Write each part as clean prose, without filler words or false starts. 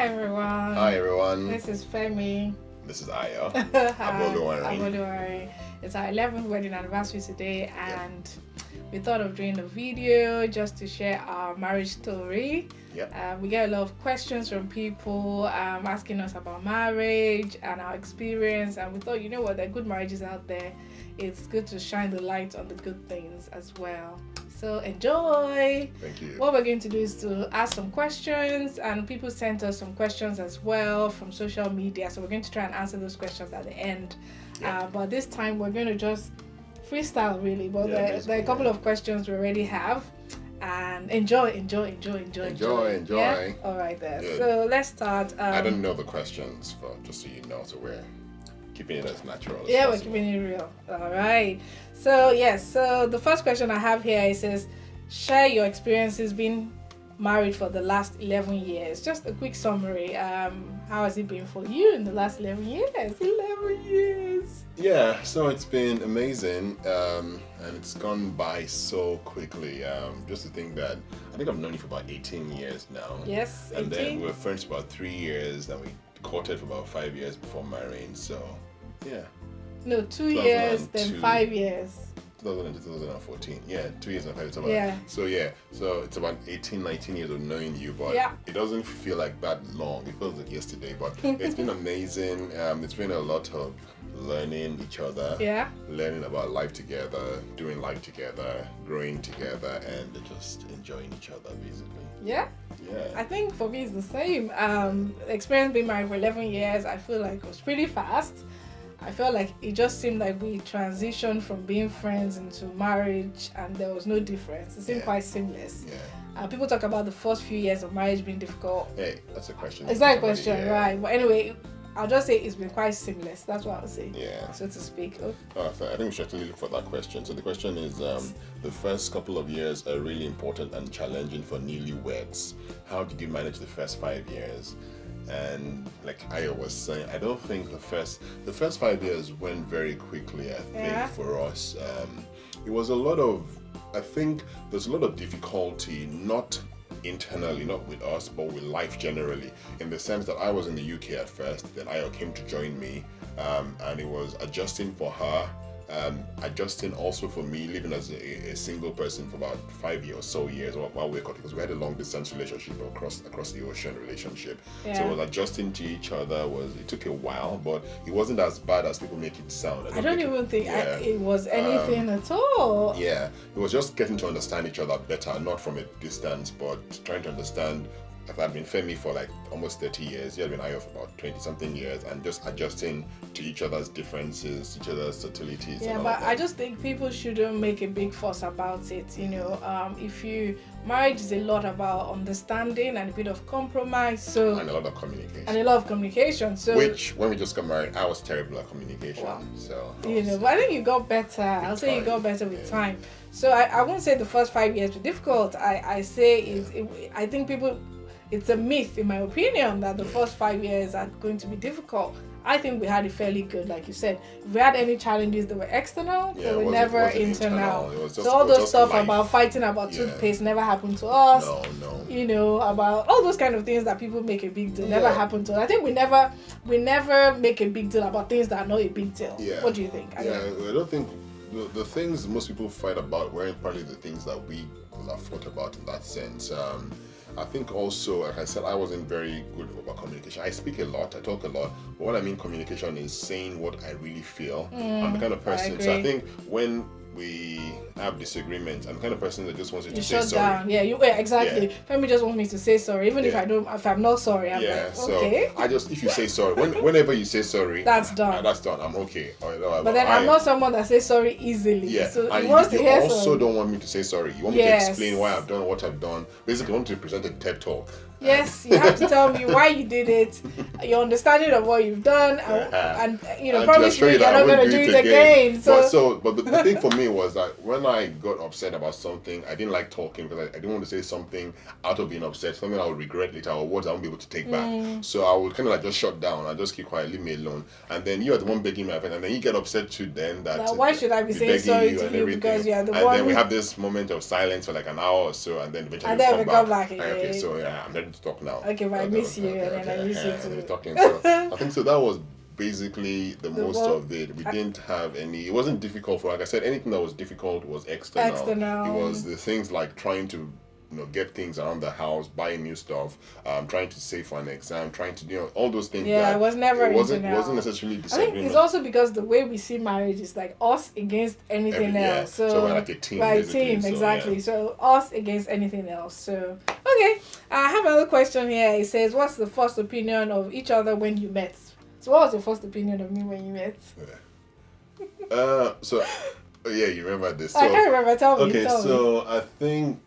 everyone. Hi everyone. This is Femi. This is Ayo. Aboluwarin. Aboluwarin. It's our 11th wedding anniversary today, and we thought of doing a video just to share our marriage story. We get a lot of questions from people asking us about marriage and our experience, and we thought, you know what, there are good marriages out there. It's good to shine the light on the good things as well. So enjoy. Thank you. What we're going to do is to ask some questions, and people sent us some questions as well from social media. So we're going to try and answer those questions at the end. But this time we're going to just freestyle really. But there are a couple of questions we already have. And enjoy. Yeah? All right then. Good. So let's start. I don't know the questions, just so you know, so we're keeping it as natural as possible. We're keeping it real. All right. So so the first question I have here, it says, share your experiences being married for the last 11 years. Just a quick summary. How has it been for you in the last 11 years? 11 years. Yeah, so it's been amazing, and it's gone by so quickly. Just to think that I think I've known you for about 18 years now. Yes, 18. And then we were friends for about 3 years, and we courted for about 5 years before marrying. So, yeah. No, 2 years, then 5 years. 2014. Yeah, 2 years and 5 years. So it's about 18, 19 years of knowing you, but it doesn't feel like that long. It feels like yesterday, but it's been amazing. It's been a lot of learning each other, learning about life together, doing life together, growing together, and just enjoying each other, basically. Yeah. I think for me it's the same. Experience being married for 11 years, I feel like it was pretty fast. I felt like it just seemed like we transitioned from being friends into marriage, and there was no difference. It seemed quite seamless. People talk about the first few years of marriage being difficult. Hey, that's a question. Is that a question? Right. But anyway, I'll just say it's been quite seamless. That's what I'll say. So to speak. I think we should actually look for that question. So the question is, the first couple of years are really important and challenging for newlyweds. How did you manage the first 5 years? And like I was saying, I don't think the first 5 years went very quickly. I think for us, it was a lot of. I think there's a lot of difficulty, not internally, not with us, but with life generally. In the sense that I was in the UK at first, then Ayo came to join me, and it was adjusting for her. Adjusting also for me, living as a single person for about 5 years or so years while we were because we had a long distance relationship across the ocean relationship. So it was adjusting to each other. It took a while, but it wasn't as bad as people make it sound. I don't even think it was anything at all. It was just getting to understand each other better, not from a distance, but trying to understand. I've been Femi for like almost 30 years. You have been Ayo for about 20 something years, and just adjusting to each other's differences, each other's subtleties. But I just think people shouldn't make a big fuss about it. Marriage is a lot about understanding and a bit of compromise. And a lot of communication. So which, when we just got married, I was terrible at communication. Wow. So but I think you got better. I'll say you got better with time. So I won't say the first 5 years were difficult. I think people. It's a myth, in my opinion, that the first 5 years are going to be difficult. I think we had it fairly good, like you said. If we had any challenges that were external, they were never internal. So all those stuff about fighting about toothpaste never happened to us. No. About all those kind of things that people make a big deal never happened to us. I think we never make a big deal about things that are not a big deal. What do you think? I don't think the things most people fight about weren't probably the things that we will have thought about in that sense. I think also, like I said, I wasn't very good about communication. I speak a lot, I talk a lot, but what I mean communication is saying what I really feel. I'm the kind of person, so I think when we have disagreements, I'm the kind of person that just wants you to say sorry. Exactly. Femi just wants me to say sorry, even if I'm not sorry. I'm like, okay. So if you say sorry, whenever you say sorry, that's done. I'm okay. But then I'm not someone that says sorry easily. So and you also don't want me to say sorry. You want me to explain why I've done what I've done. Basically, you want to present a TED talk. Yes, you have to tell me why you did it, your understanding of what you've done, and promise me you're not going to do it again. But the thing for me funny was that when I got upset about something, I didn't like talking because I didn't want to say something out of being upset, something I would regret later or words I won't be able to take back. So I would kind of like just shut down. I just keep quiet, leave me alone. And then you are the one begging me, and then you get upset too. Then that now, why should I be saying sorry to you because you are the one? And then we have this moment of silence for like an hour or so, and then eventually we come back. Okay, so yeah, I'm ready to talk now. Okay, but I miss you, and then I miss you too. And we're talking. So I think so. That was basically the most of it. We didn't have any. It wasn't difficult for. Like I said, anything that was difficult was external. It was the things like trying to get things around the house, buying new stuff, trying to save for an exam, trying to all those things. Yeah, it was never. It wasn't necessarily disagreement. I think it's also because the way we see marriage is like us against anything else. So we're like a team. We're a team, exactly. So us against anything else. So okay, I have another question here. It says, "What's the first opinion of each other when you met?" So what was your first opinion of me when you met? You remember this? I can't remember. Tell me. Okay, I think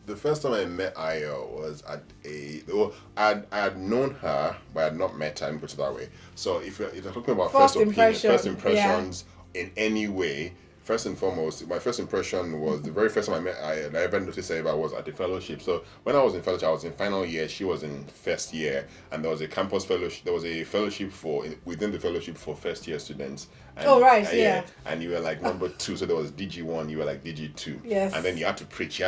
the first time I met Ayo was at I had known her, but I had not met her. Let me put it that way. So if you're talking about first impressions in any way, first and foremost, my first impression was the very first time I met Ayo, I ever noticed Eva was at the fellowship. So when I was in fellowship, I was in final year, she was in first year, and there was a campus fellowship. There was a fellowship within the fellowship for first year students. And, yeah. And you were like number 2, so there was DG1, you were like DG2. Yes. And then you had to preach,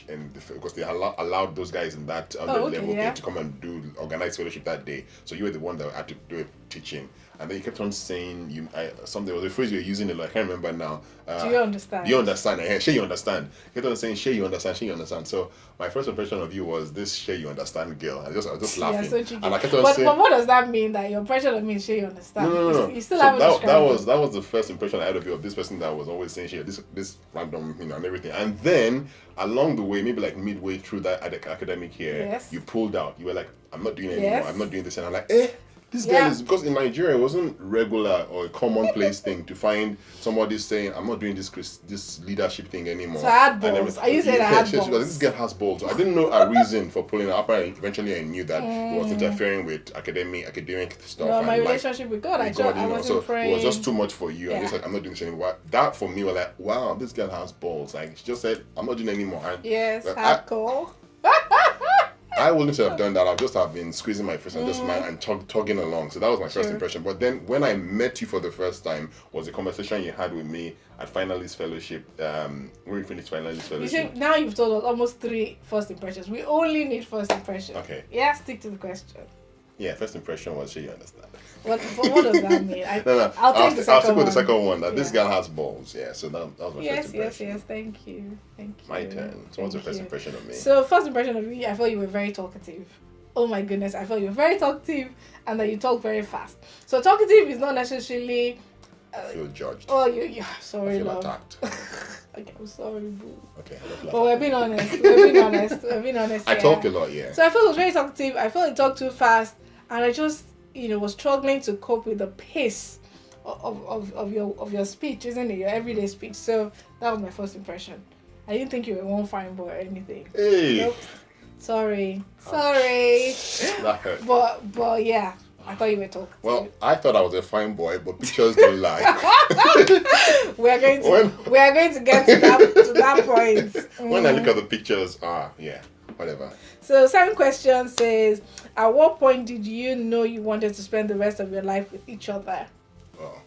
and because they allowed those guys in that level to come and organize fellowship that day. So you were the one that had to do it teaching. And then you kept on saying something was a phrase you were using a lot. I can't remember now. Do you understand? You understand? Sure, you understand. You kept on saying, "Sure, you understand. Sure, you understand." So my first impression of you was this "Sure, you understand" girl. I was just laughing. Yeah, so and I kept on saying, but what does that mean? That your impression of me is "Sure, you understand"? No. You still haven't described that was the first impression I had of you, of this person that was always saying "Sure," this random, and everything. And then along the way, maybe like midway through that academic year, you pulled out. You were like, "I'm not doing it anymore. I'm not doing this," and I'm like, This girl is, because in Nigeria it wasn't regular or a commonplace thing to find somebody saying, "I'm not doing this leadership thing anymore." So I had balls. Are you saying I had balls? This girl has balls. So I didn't know a reason for pulling her up. Eventually I knew that it was interfering with academic stuff. No, my relationship with God, I wasn't praying. It was just too much for you. Yeah. I'm just like, I'm not doing this anymore. That for me was like, wow, this girl has balls. Like, she just said, "I'm not doing it anymore." Hardcore. I wouldn't have done that. I would just have been squeezing my fist and just tugging along. So that was my first impression. But then when I met you for the first time was a conversation you had with me at Finalist Fellowship. When we finished Finalist Fellowship. You see, now you've told us almost 3 first impressions. We only need first impression. Okay. Yeah, stick to the question. Yeah, first impression was, "Sure, you understand." What does that mean? I'll take the second one. I'll stick with the second one. That this girl has balls. Yeah, so that was my first impression. Yes. Thank you. My turn. So what's your first impression of me? So first impression of you, I felt you were very talkative. Oh my goodness, I felt you were very talkative and that you talk very fast. So talkative is not necessarily... I feel judged. Oh, you're sorry, I feel love. attacked. Okay, I'm sorry, boo. Okay, but we're being honest. We're being honest. I talk a lot, yeah. So I felt it was very talkative. I felt you talked too fast, and I just, was struggling to cope with the pace of your speech, isn't it? Your everyday speech. So that was my first impression. I didn't think you were one fine boy or anything. Hey. Nope. Sorry. That hurt. But yeah. I thought you were talking. Well, I thought I was a fine boy, but pictures don't lie. we are going to get to that point. When I look at the pictures, whatever. So 7 question says, at what point did you know you wanted to spend the rest of your life with each other? Oh,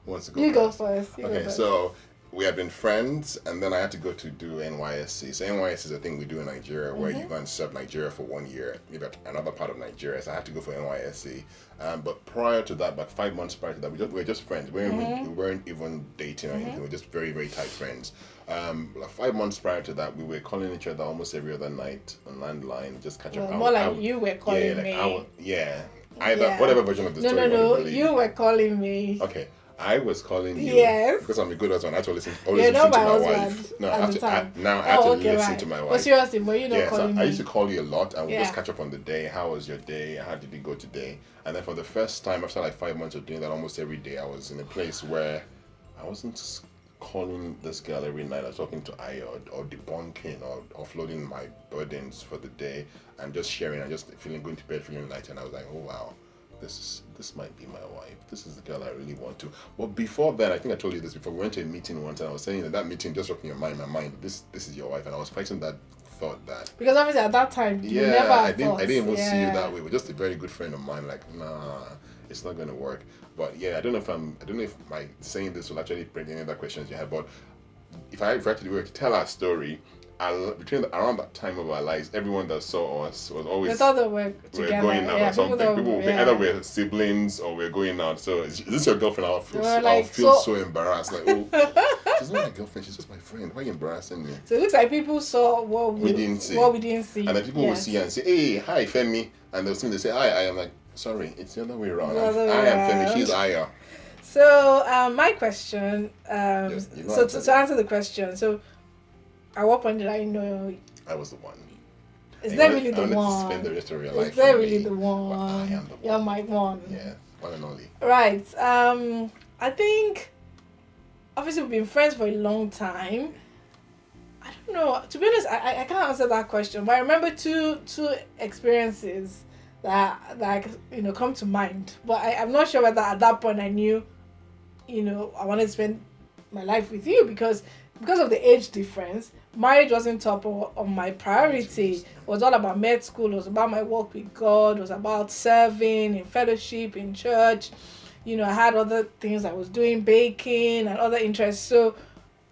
who wants to go? You go first. So we had been friends, and then I had to go to do NYSC. So NYSC is a thing we do in Nigeria where you go and serve Nigeria for 1 year, maybe another part of Nigeria. So I had to go for NYSC. But prior to that, about 5 months prior to that, we were just friends. We weren't even dating or anything. We were just very, very tight friends. Like 5 months prior to that, we were calling each other almost every other night on landline, just catch up. More like you were calling me. Whatever version of the story. No, you were calling me. Okay. I was calling you because I'm a good husband. I have to listen to my wife. No, I have to listen to my wife. But seriously, but you know, calling me. I used to call you a lot, and we just catch up on the day. How was your day? How did it go today? And then for the first time, after like 5 months of doing that almost every day, I was in a place where I wasn't calling this girl every night. I was talking to Ayo or debunking or offloading my burdens for the day and just sharing and just going to bed feeling light. And I was like, oh wow. this might be my wife. This is the girl I really want to. But before then, I think I told you this before. We went to a meeting once, and I was saying that meeting just struck in my mind. This is your wife, and I was fighting that thought that because obviously at that time you never I didn't even see you yeah. that way. But just a very good friend of mine, like nah, it's not gonna work. But yeah, I don't know if my saying this will actually bring any other questions you have. But if I were to tell our story, around that time of our lives, everyone that saw us was always they thought that we're together. Going out or something. People yeah. either we're siblings or we're going out. So is this your girlfriend? I'll like, feel so embarrassed. Like, oh, she's not my girlfriend. She's just my friend. Why are you embarrassing me? So it looks like people saw what we didn't see. And then people will see and say, "Hey, hi, Femi," and they'll say, "Hi." I am like, sorry, it's the other way around. I am Femi. She's Aya. So my question. Yes, to answer the question, so at what point did I know I was the one? Is that really the one? Spend the rest of your life. Is that really the one? But I am the one. You're my one. Yeah, one and only. Right. I think obviously we've been friends for a long time. I don't know. To be honest, I can't answer that question. But I remember two experiences that come to mind. But I'm not sure whether at that point I knew, I wanted to spend my life with you because of the age difference. Marriage wasn't top on my priority. It was all about med school. It was about my work with God. It was about serving in fellowship, in church. I had other things I was doing, baking and other interests. So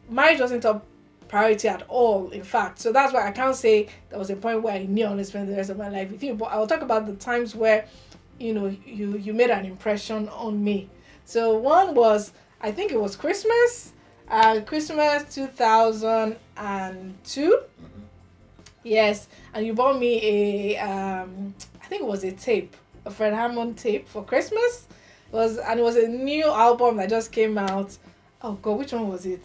marriage wasn't top priority at all, in fact. So that's why I can't say there was a point where I knew I wanted to spend the rest of my life with you. But I'll talk about the times where, you made an impression on me. So one was, I think it was Christmas. Christmas 2002. Mm-hmm. Yes, and you bought me I think it was a tape, a Fred Hammond tape for Christmas. It was a new album that just came out. Oh God, which one was it?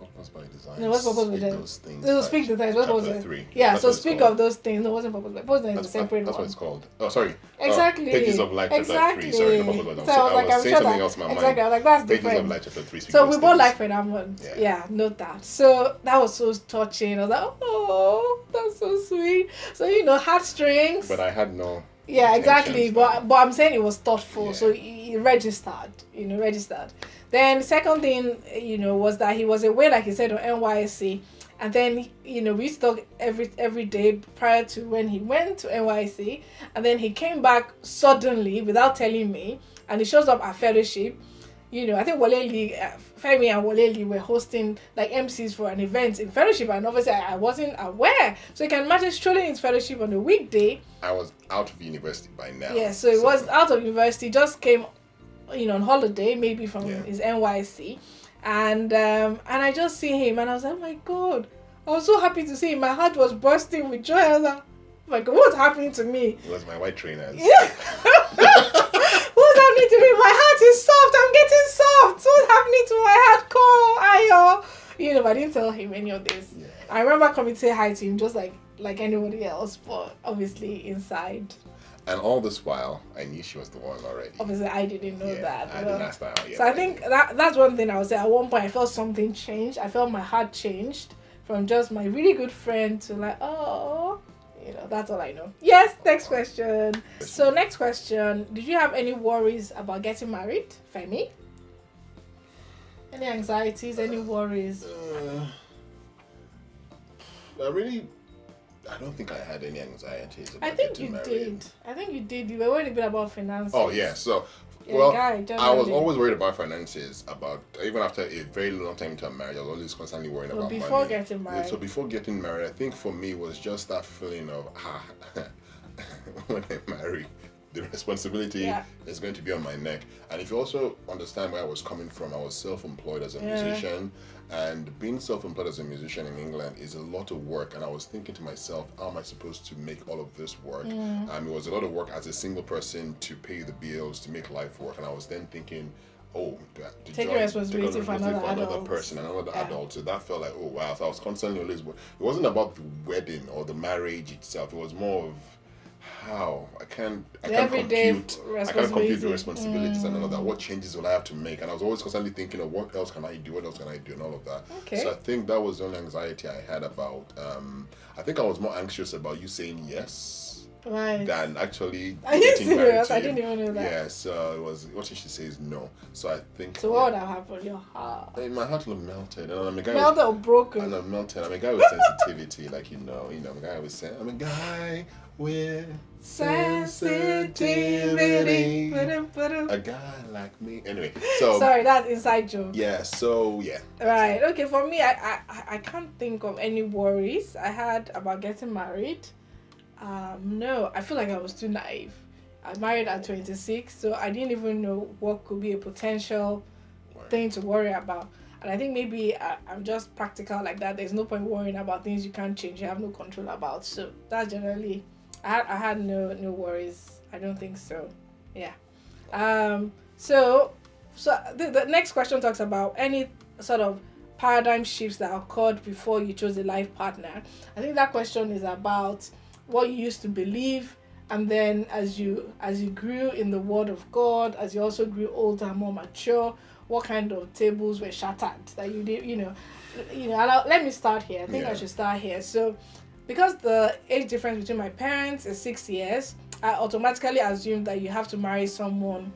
Purpose by Design. No, what's Purpose by Design? Those things. It was Speak the Things. Chapter 3. Yeah, so speak of those things. No, it wasn't Purpose by Design. That's what it's called. Oh, sorry. Exactly. Pages of Light Chapter 3. Sorry, the Purpose by Design. So I was saying something else in my mind. Exactly. I was like, that's different. Pages of Light Chapter 3. So we both like Fred Hammond. Yeah, note that. So that was so touching. I was like, oh, that's so sweet. So heartstrings. But I had no. Yeah, exactly. But I'm saying it was thoughtful. Yeah. So it registered. Registered. Then the second thing, was that he was away, like he said, on NYSC. And then, we used to talk every day prior to when he went to NYSC. And then he came back suddenly without telling me. And he shows up at fellowship. I think Femi and Waleli were hosting like MCs for an event in fellowship. And obviously I wasn't aware. So you can imagine strolling into fellowship on a weekday. I was out of university by now. Yeah, so it was out of university, just came on holiday, maybe from his NYC, and I just see him and I was like, oh my God, I was so happy to see him. My heart was bursting with joy. I was like, oh my God, what's happening to me? It was my white trainers. Yeah. What's happening to me? My heart is soft. I'm getting soft. What's happening to my heart? But I didn't tell him any of this. Yeah. I remember coming to say hi to him just like anybody else, but obviously inside. And all this while, I knew she was the one already. Obviously, I didn't know that. I didn't ask that out yet. So I think that's one thing I would say. At one point, I felt something changed. I felt my heart changed from just my really good friend to like, oh, that's all I know. Yes, next question. So next question. Did you have any worries about getting married, Femi? Any anxieties, any worries? I don't think I had any anxieties about I think getting you married. did. I think you did. You were worried a bit about finances. Oh, yeah. So, I was always worried about finances. Even after a very long time into marriage, I was always constantly worried about money. Before getting married. So before getting married, I think for me was just that feeling of, when I marry, the responsibility is going to be on my neck. And if you also understand where I was coming from, I was self-employed as a musician. And being self-employed as a musician in England is a lot of work. And I was thinking to myself, how am I supposed to make all of this work? It was a lot of work as a single person to pay the bills, to make life work. And I was then thinking, take responsibility for another person, another adult. So that felt like, oh wow. So I was constantly always. It wasn't about the wedding or the marriage itself. It was more of how I can't compute the responsibilities and all of that. What changes will I have to make? And I was always constantly thinking of what else can I do, and all of that. Okay. So I think that was the only anxiety I had about. I think I was more anxious about you saying yes Right. than actually Are you getting married serious? to I him. didn't even know that. Yeah, so it was, what if she says no? So I think. So what would have happened? Your heart. My heart would have melted. And I'm a guy Melted or broken? And I'm melted. I'm a guy with sensitivity, like I'm a guy with I'm a guy with sensitivity. A guy like me. Anyway, so sorry, that's inside joke. Yeah. So yeah. Right. Okay. For me, I can't think of any worries I had about getting married. No, I feel like I was too naive. I married at 26, so I didn't even know what could be a potential thing to worry about. And I think maybe I'm just practical like that. There's no point worrying about things you can't change, you have no control about. So that's generally, I had no worries. I don't think so. Yeah. So the next question talks about any sort of paradigm shifts that occurred before you chose a life partner. I think that question is about what you used to believe, and then as you grew in the Word of God, as you also grew older and more mature, what kind of tables were shattered that you did, let me start here. I think I should start here. So because the age difference between my parents is 6 years, I automatically assumed that you have to marry someone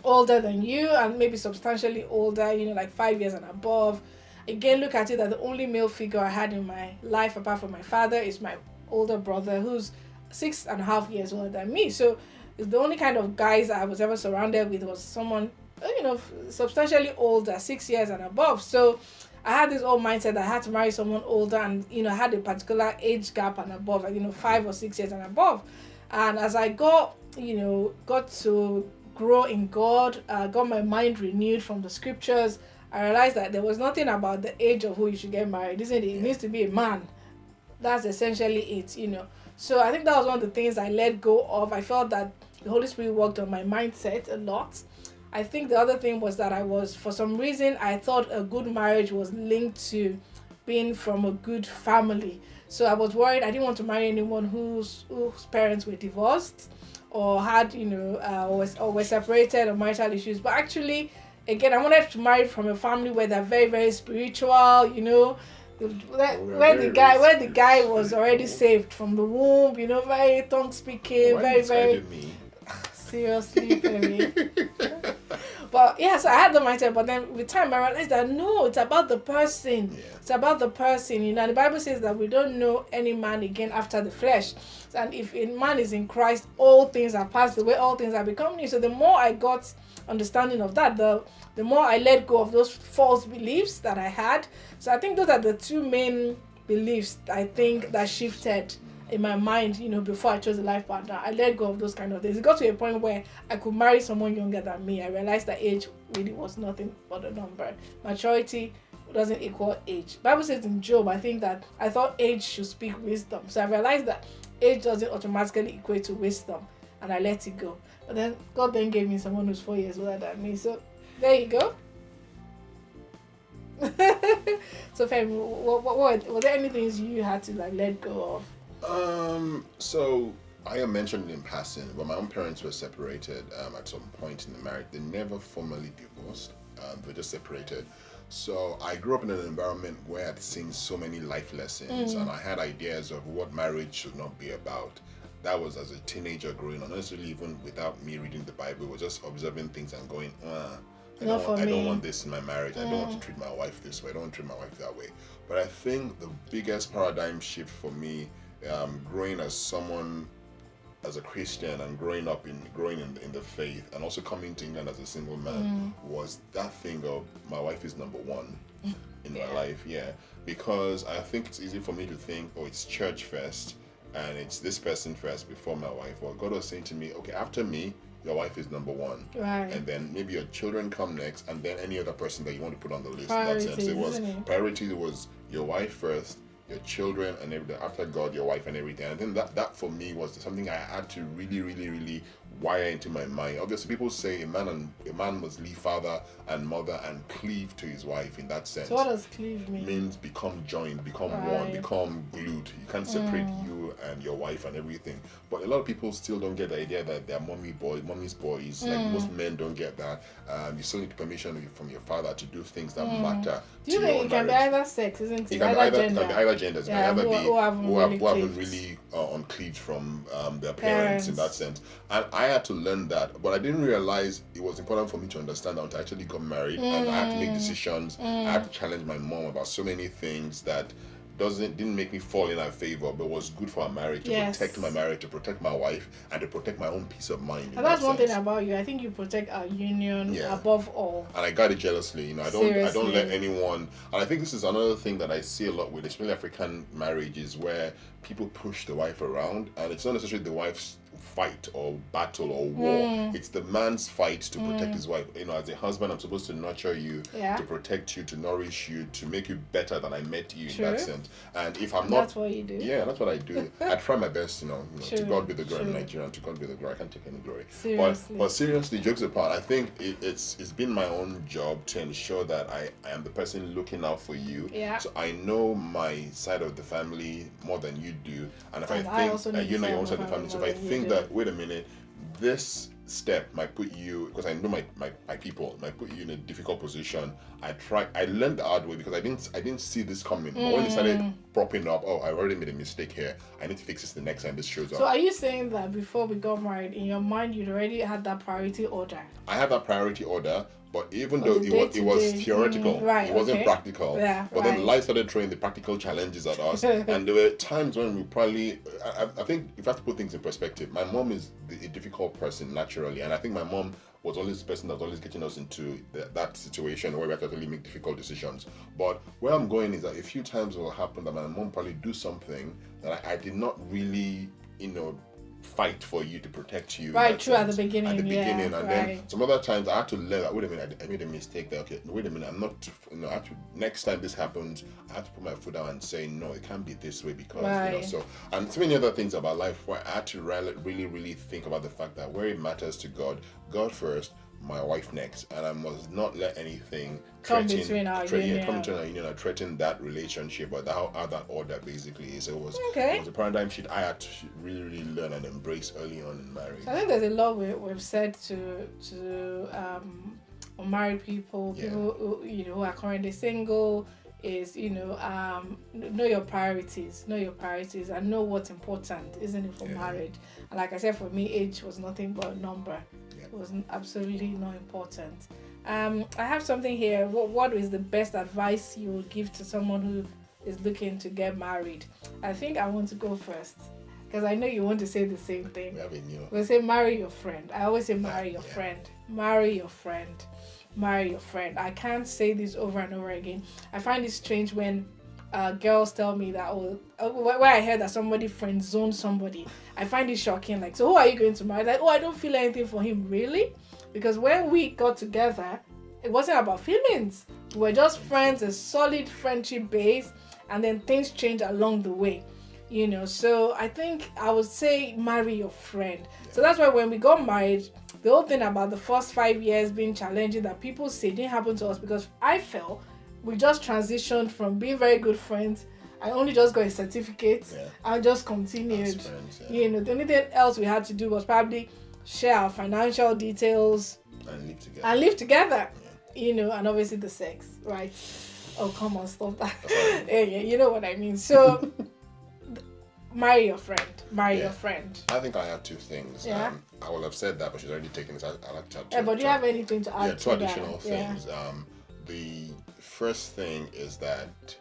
older than you and maybe substantially older, like 5 years and above. Again, look at it that the only male figure I had in my life apart from my father is my older brother, who's 6.5 years older than me. So it's the only kind of guys I was ever surrounded with was someone substantially older, 6 years and above. So I had this old mindset that I had to marry someone older, and I had a particular age gap and above, 5 or 6 years and above. And as I got to grow in God, got my mind renewed from the scriptures, I realized that there was nothing about the age of who you should get married, isn't it? It needs to be a man. That's essentially it, So I think that was one of the things I let go of. I felt that the Holy Spirit worked on my mindset a lot. I think the other thing was that for some reason, I thought a good marriage was linked to being from a good family. So I was worried. I didn't want to marry anyone whose parents were divorced or had, or were separated or marital issues. But actually, again, I wanted to marry from a family where they're very, very spiritual, where the guy was already saved from the womb, very tongue speaking, very, very seriously, Femi. But yeah, so I had the mindset, but then with time I realized that no, it's about the person. Yeah. It's about the person. The Bible says that we don't know any man again after the flesh. And if a man is in Christ, all things are passed away, all things are become new. So the more I got understanding of that, the more I let go of those false beliefs that I had. So I think those are the two main beliefs I think that shifted in my mind, before I chose a life partner. I let go of those kind of things. It got to a point where I could marry someone younger than me. I realized that age really was nothing but a number. Maturity doesn't equal age. Bible says in Job, I thought age should speak wisdom. So I realized that age doesn't automatically equate to wisdom, and I let it go. But then God then gave me someone who's 4 years older than me. So there you go. So Femi, what were there any things you had to let go of? So I mentioned in passing, but my own parents were separated at some point in the marriage. They never formally divorced. They were just separated. So I grew up in an environment where I'd seen so many life lessons, and I had ideas of what marriage should not be about. That was as a teenager growing up, not necessarily even without me reading the Bible. It was just observing things and going, I don't want this in my marriage. I don't want to treat my wife this way. I don't want to treat my wife that way. But I think the biggest paradigm shift for me, growing as someone, as a Christian, and growing in the faith, and also coming to England as a single man, was that thing of my wife is number one in my life. Yeah, because I think it's easy for me to think, it's church first, and it's this person first before my wife. Well, God was saying to me, okay, after me, your wife is number one, right? And then maybe your children come next, and then any other person that you want to put on the list. In that sense, it was priority. It was your wife first, your children, and everything. After God, your wife and everything. And then that for me was something I had to really, really, really wire into my mind. Obviously, people say a man must leave father and mother and cleave to his wife. In that sense, so what does cleave mean? Means become joined, become one, become glued. You can't separate you and your wife and everything. But a lot of people still don't get the idea that they're mommy's boys. Like most men don't get that. You still need permission from your father to do things that matter. Do you think it can be either sex, isn't it? It can be either genders. Yeah, it can either be who haven't cleaved. really uncleaved from their parents in that sense. And I had to learn that, but I didn't realize it was important for me to understand that until I actually got married and I had to make decisions. I had to challenge my mom about so many things that didn't make me fall in her favor, but was good for our marriage, to protect my marriage, to protect my wife, and to protect my own peace of mind. And that's one thing about you. I think you protect our union above all. And I got it jealously. I don't let anyone. And I think this is another thing that I see a lot with especially African marriages, where people push the wife around, and it's not necessarily the wife's fight or battle or war. It's the man's fight to protect his wife. As a husband, I'm supposed to nurture you, to protect you, to nourish you, to make you better than I met you. In that sense. And if I'm not, that's what you do. Yeah, that's what I do. I try my best. To God be the glory in Nigeria, and to God be the glory. I can't take any glory. Seriously. But seriously, jokes apart, I think it's been my own job to ensure that I am the person looking out for you. Yeah. So I know my side of the family more than you do, and if I think you know your own side of the family, so if I think that, wait a minute, this step might put you, because I know my people, might put you in a difficult position. I learned the hard way because I didn't see this coming. But when it started propping up, I already made a mistake here. I need to fix this the next time this shows up. So are you saying that before we got married, in your mind you'd already had that priority order? I had that priority order, but even though it was theoretical, it wasn't practical. But then life started throwing the practical challenges at us, and there were times when we probably, I think, if I have to put things in perspective, my mom is a difficult person naturally, and I think my mom was always the person that was always getting us into that situation where we have to really make difficult decisions. But where I'm going is that a few times it will happen that my mom probably do something that I did not really, fight for you to protect you. Right, true, at the beginning. And then some other times I had to learn that, wait a minute, I made a mistake there. Okay, wait a minute, I'm not, I have to, next time this happens, I have to put my foot down and say, no, it can't be this way because, so, and so many other things about life where I had to really, really think about the fact that where it matters to God first, my wife next, and I must not let anything come between our union and threaten that relationship, or how that order basically is. It was a paradigm shift I had to really, really learn and embrace early on in marriage. So I think there's a lot we've said to unmarried people, people who are currently single, is know your priorities, and know what's important, isn't it, for marriage? And like I said, for me, age was nothing but a number. It was absolutely not important. I have something here. What is the best advice you would give to someone who is looking to get married? I think I want to go first because I know you want to say the same thing. We'll say marry your friend. I always say marry your friend. Marry your friend. Marry your friend. I can't say this over and over again. I find it strange when girls tell me that, where I heard that somebody friend zoned somebody. I find it shocking. Like, so who are you going to marry? Like, I don't feel anything for him. Really? Because when we got together, it wasn't about feelings. We were just friends, a solid friendship base, and then things change along the way. So I think I would say marry your friend. So that's why when we got married, the whole thing about the first 5 years being challenging that people say didn't happen to us, because I felt we just transitioned from being very good friends. I only just got a certificate and just continued. Friends, the only thing else we had to do was probably share our financial details and live together. And obviously the sex, right? Oh, come on, stop that. You know what I mean. So marry your friend. Marry your friend. I think I have two things. I will have said that, but she's already taken this. I like to have two. But do you have anything to add to two additional things. The first thing is that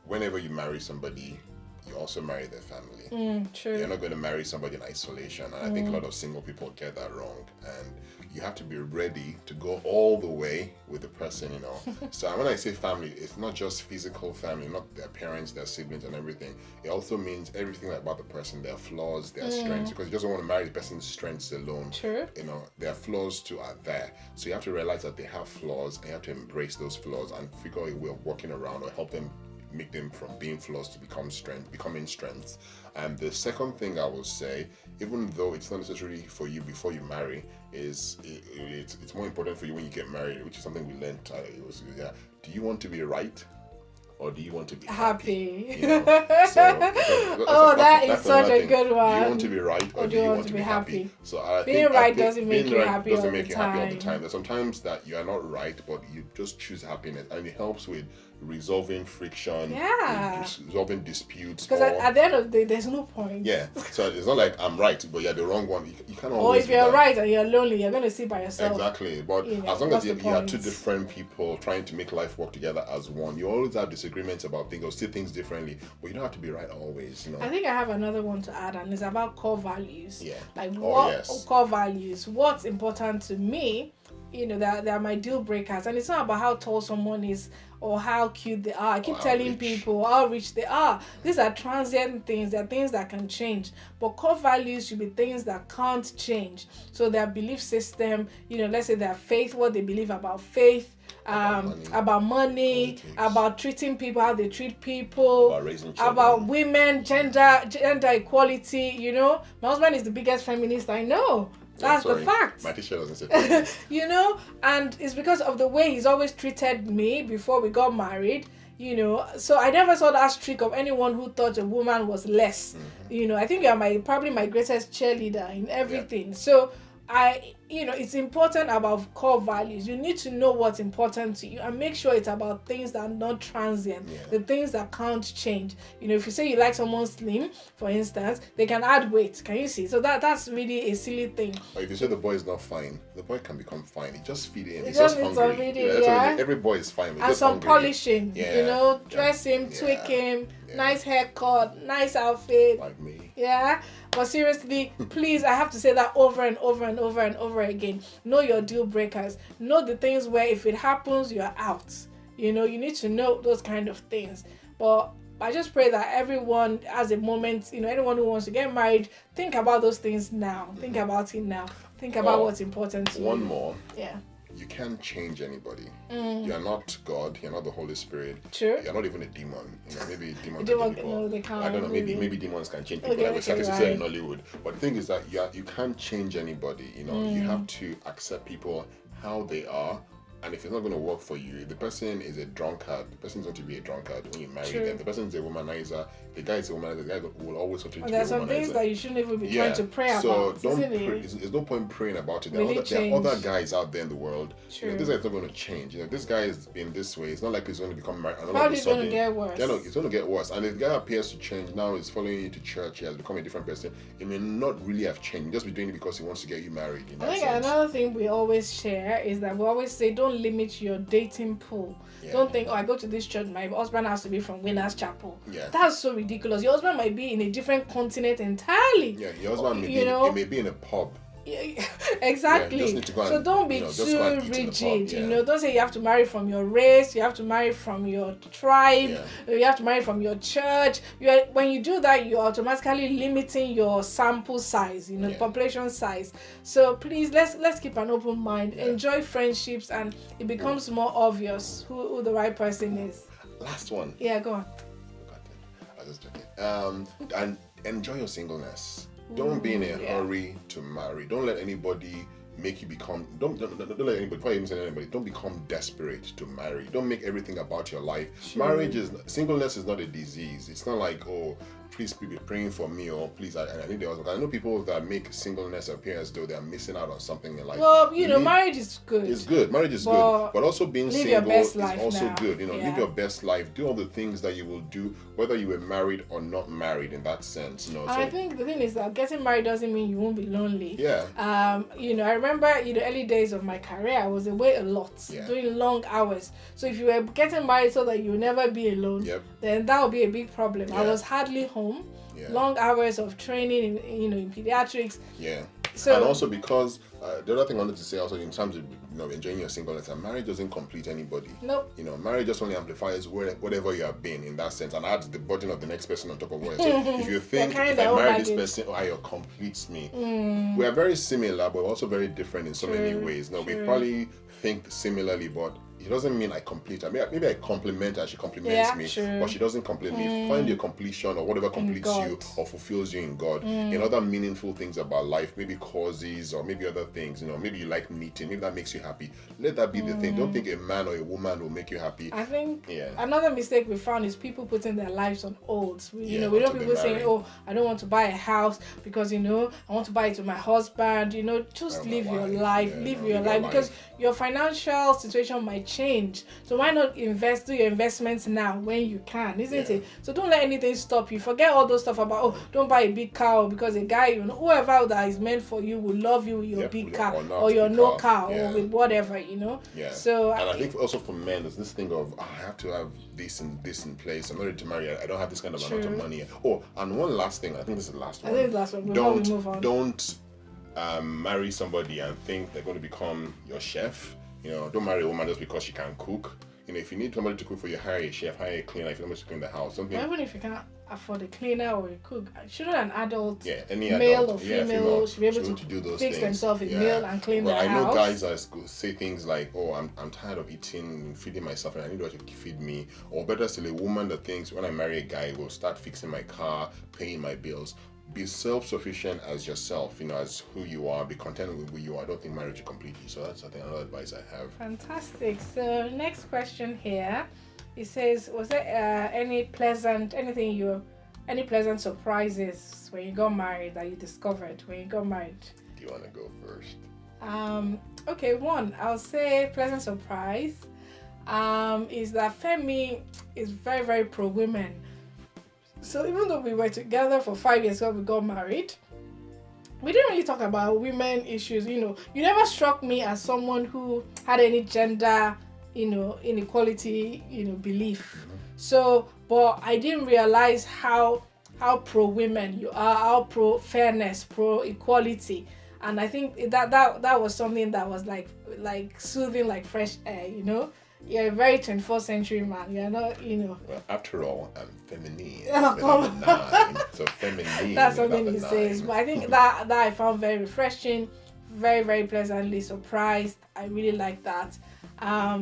whenever you marry somebody, you also marry their family. True. You're not going to marry somebody in isolation. And I think a lot of single people get that wrong. And you have to be ready to go all the way with the person, So when I say family, it's not just physical family, not their parents, their siblings and everything. It also means everything about the person, their flaws, their strengths, because you just don't want to marry the person's strengths alone. True. Their flaws too are there. So you have to realize that they have flaws, and you have to embrace those flaws and figure out a way of working around or help them, make them from being flaws to becoming strengths. And the second thing I will say, even though it's not necessarily for you before you marry, is it's more important for you when you get married, which is something we learned. Do you want to be right, or do you want to be happy? You know? That is such a good one. Do you want to be right, or do you want to be happy? So being right doesn't make you happy all the time. There's sometimes that you are not right, but you just choose happiness, and it helps with resolving friction, resolving disputes. Because at the end of the day, there's no point. Yeah, so it's not like I'm right, but you're the wrong one. You can't always. Or if you're right and you're lonely, you're going to sit by yourself. Exactly, but as long as you are two different people trying to make life work together as one, you always have disagreements about things or see things differently, but you don't have to be right always. I think I have another one to add, and it's about core values. Yeah. Like core values? What's important to me? That are my deal breakers, and it's not about how tall someone is or how cute they are. I keep telling people how rich they are. These are transient things. They're things that can change, but core values should be things that can't change. So their belief system, let's say their faith, what they believe about faith, about money, about treating people, how they treat people, about raising children, about women, gender equality. My husband is the biggest feminist I know. That's the fact. My teacher doesn't say and it's because of the way he's always treated me before we got married, so I never saw that streak of anyone who thought a woman was less. I think you're probably my greatest cheerleader in everything. So it's important about core values. You need to know what's important to you and make sure it's about things that are not transient, the things that can't change. If you say you like someone slim, for instance, they can add weight. Can you see? So that's really a silly thing. Or if you say the boy is not fine, the boy can become fine. Just feed him. He's just hungry. Every boy is fine. And some hungry. Polishing. Dress him, tweak him, nice haircut, nice outfit. Like me. Yeah. But seriously, please, I have to say that over and over and over and over again. Know your deal breakers. Know the things where if it happens, you're out. You need to know those kind of things. But I just pray that everyone has a moment, anyone who wants to get married, think about those things now. Think about it now. Think about what's important to you. One more. Yeah. You can't change anybody. You're not God. You're not the Holy Spirit. True. You're not even a demon. Maybe a demon can people. No, they can't. I don't know. Maybe demons can change people. Like we started to say in Hollywood. But the thing is that you can't change anybody. You have to accept people how they are. And if it's not going to work for you, the person is a drunkard. The person is going to be a drunkard when you marry them. The person is a womanizer. The guy is a womanizer. The guy will always continue to be a womanizer. There's some things that you shouldn't even be trying to pray about. So there's no point praying about it. There are other guys out there in the world. This guy is not going to change. This guy has been this way. It's not like he's going to become married. Probably it's going to get worse. It's going to get worse. And if the guy appears to change, now he's following you to church, he has become a different person. He may not really have changed. He'll just be doing it because he wants to get you married. I think another thing we always share is that we always say don't limit your dating pool. Don't think, I go to this church, my husband has to be from Winners Chapel. That's so ridiculous. Your husband might be in a different continent entirely. Your husband may be in a pub. Exactly. So don't be too rigid. Don't say you have to marry from your race, you have to marry from your tribe, you have to marry from your church. When you do that, you're automatically limiting your sample size, population size. So please, let's keep an open mind, enjoy friendships, and it becomes more obvious who the right person is. Last one. Yeah, go on. I was just joking. And enjoy your singleness. Don't be in a hurry to marry. Don't let anybody make you become. Don't let anybody. Before I even say anybody, don't become desperate to marry. Don't make everything about your life. Singleness is not a disease. It's not like please be praying for me, or please I need the husband. I know people that make singleness appear as though they are missing out on something in life. Well, marriage is good. It's good. Marriage is good, but also being single is also now. good. Live your best life. Do all the things that you will do, whether you were married or not married. In that sense, So I think the thing is that getting married doesn't mean you won't be lonely. Yeah. I remember early days of my career, I was away a lot, doing long hours. So if you were getting married so that you'll never be alone, then that would be a big problem. I was hardly home. Long hours of training in pediatrics. So, and also because the other thing I wanted to say also in terms of enjoying your singleness, and marriage doesn't complete anybody. Nope. Marriage just only amplifies whatever you have been in that sense, and adds the burden of the next person on top of what. So if you think if I marry this person, it completes me. We are very similar, but also very different in so many ways. We probably think similarly, but it doesn't mean I complete her. Maybe I compliment her, she compliments me, true. but she doesn't complete me. Find your completion or whatever completes you or fulfills you in God. In other meaningful things about life, maybe causes or maybe other things, maybe you like knitting, maybe that makes you happy. Let that be the thing. Don't think a man or a woman will make you happy. I think another mistake we found is people putting their lives on hold. We don't people saying, oh, I don't want to buy a house because, I want to buy it with my husband. Just live your life. Live your life because your financial situation might change. So why not do your investments now when you can, isn't it? So don't let anything stop you. Forget all those stuff about, don't buy a big car because a guy, whoever that is meant for you will love you with your big car or your no car or with whatever, So and I think also for men, there's this thing of, I have to have this and this in place. I'm not ready to marry. I don't have this kind of amount of money. Oh, and one last thing. I think this is the last one. I think the last one. Before we move on. Don't marry somebody and think they're going to become your chef. Don't marry a woman just because she can cook. If you need somebody to cook for you, hire a chef, hire a cleaner. If you want to clean the house, something. Even if you can't afford a cleaner or a cook, shouldn't an adult, any male adult, or female, should be able to do those fix things. themselves a meal and clean their house? I know guys that say things like, "Oh, I'm tired of feeding myself, and I need you to feed me." Or better still, a woman that thinks, when I marry a guy, will start fixing my car, paying my bills. Be self-sufficient as yourself, as who you are. Be content with who you are. I don't think marriage will complete you. So that's, I think, another advice I have. Fantastic. So next question here, it says, was there any pleasant surprises when you got married that you discovered when you got married? Do you want to go first? Okay, one, I'll say pleasant surprise is that Femi is very, very pro-women. So even though we were together for 5 years when we got married, we didn't really talk about women issues. You never struck me as someone who had any gender, inequality, belief. So, but I didn't realize how pro-women you are, how pro-fairness, pro-equality. And I think that was something that was like soothing, like fresh air, You're a very 21st century man. You're not, Well, after all, I'm feminine. So feminine. That's something he says. But I think that I found very refreshing, very, very pleasantly surprised. I really like that.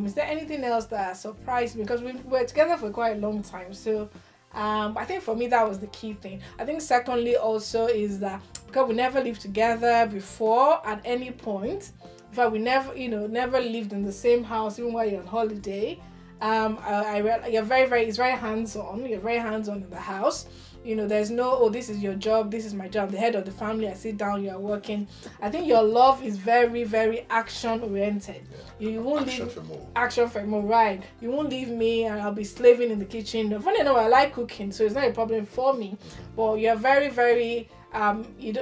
Is there anything else that surprised me? Because we were together for quite a long time. So I think for me that was the key thing. I think secondly also is that because we never lived together before at any point. In fact, we never lived in the same house even while you're on holiday. You're it's very hands-on. You're very hands-on in the house. There's no, this is your job, this is my job. The head of the family, I sit down, you're working. I think your love is very, very action-oriented. You won't action for more, right? You won't leave me and I'll be slaving in the kitchen. Funny enough, I like cooking, so it's not a problem for me. But you're very, very, you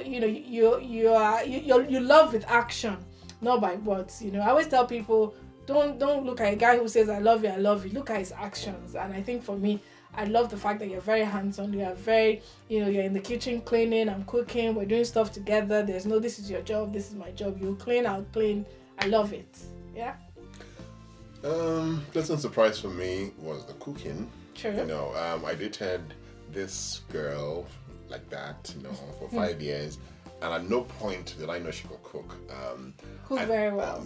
love with action. Not by words, I always tell people, don't look at a guy who says I love you. Look at his actions. And I think for me, I love the fact that you're very hands-on. You are very, you're in the kitchen cleaning, I'm cooking, we're doing stuff together. There's no, this is your job, this is my job. You clean, I'll clean. I love it. Yeah. Pleasant surprise for me was the cooking. True. I dated this girl like that, for 5 years. And at no point did I know she could cook. Very well.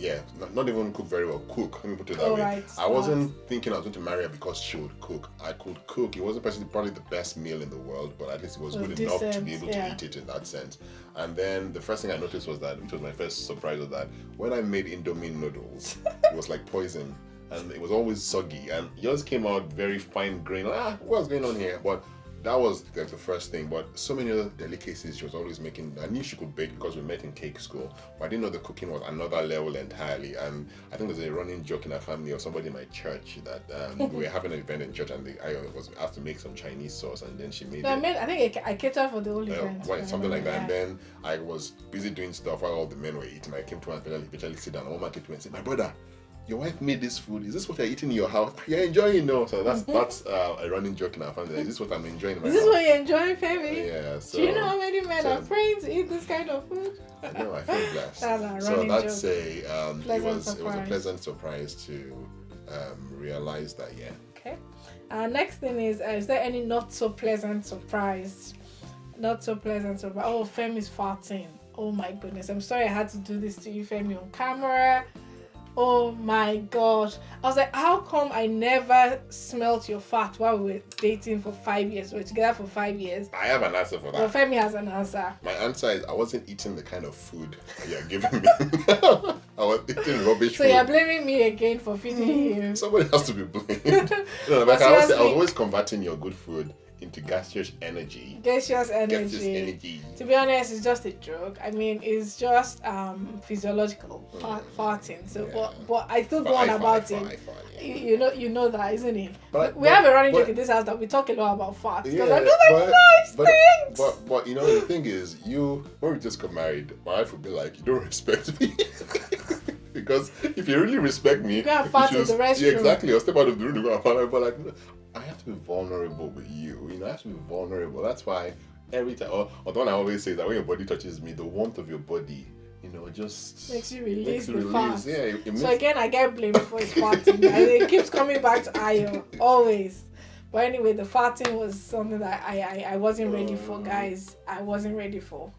Not even cook very well. Cook. Let me put it that way. Right. I wasn't thinking I was going to marry her because she would cook. I could cook. It wasn't probably the best meal in the world, but at least it was good enough to be able to eat it in that sense. And then the first thing I noticed was that, which was my first surprise, was that when I made Indomie noodles, it was like poison. And it was always soggy. And yours came out very fine grain. What's going on here? But that was like the first thing, but so many other delicacies she was always making. I knew she could bake because we met in cake school, but I didn't know the cooking was another level entirely. And I think there's a running joke in our family or somebody in my church that we were having an event in church and I was asked to make some Chinese sauce, and then she made it. I think I catered for the whole event. Something like that. And then I was busy doing stuff while all the men were eating. I came to and eventually sit down. All my came to me and said, "My brother, your wife made this food. Is this what you're eating in your house? You're enjoying, So that's a running joke in our family. Is this what I'm enjoying in my house? Is this what you're enjoying, Femi? Yeah. So, do you know how many men are praying to eat this kind of food? I know. I feel blessed. That's so that's joke. it was a pleasant surprise to realize that. Yeah. Okay. Next thing is there any not so pleasant surprise? Not so pleasant surprise. Oh, Femi's farting. Oh my goodness. I'm sorry I had to do this to you, Femi, on camera. Oh my gosh. I was like, how come I never smelt your fat while we were dating for 5 years? We were together for 5 years. I have an answer for that. Well, Femi has an answer. My answer is I wasn't eating the kind of food that you're giving me. I was eating rubbish food. So you're blaming me again for feeding you. Somebody has to be blamed. Like I was always converting your good food into gaseous energy. Gaseous energy. To be honest, it's just a joke. I mean, it's just physiological farting. So, but I still go on about it. You know that, isn't it? We have a running joke in this house that we talk a lot about farts because I'm just like nice things. But you know the thing is, when we just got married, my wife would be like, "You don't respect me." Because if you really respect me, you can't fart in the restroom. Yeah, exactly. I'll step out of the room to go and fart. But like, I have to be vulnerable with you. I have to be vulnerable. That's why every time, or the one I always say is that when your body touches me, the warmth of your body, just makes you release the fart. Yeah. So again, I get blamed for his farting. It keeps coming back to Ayo, always. But anyway, the farting was something that I wasn't ready for, guys. I wasn't ready for.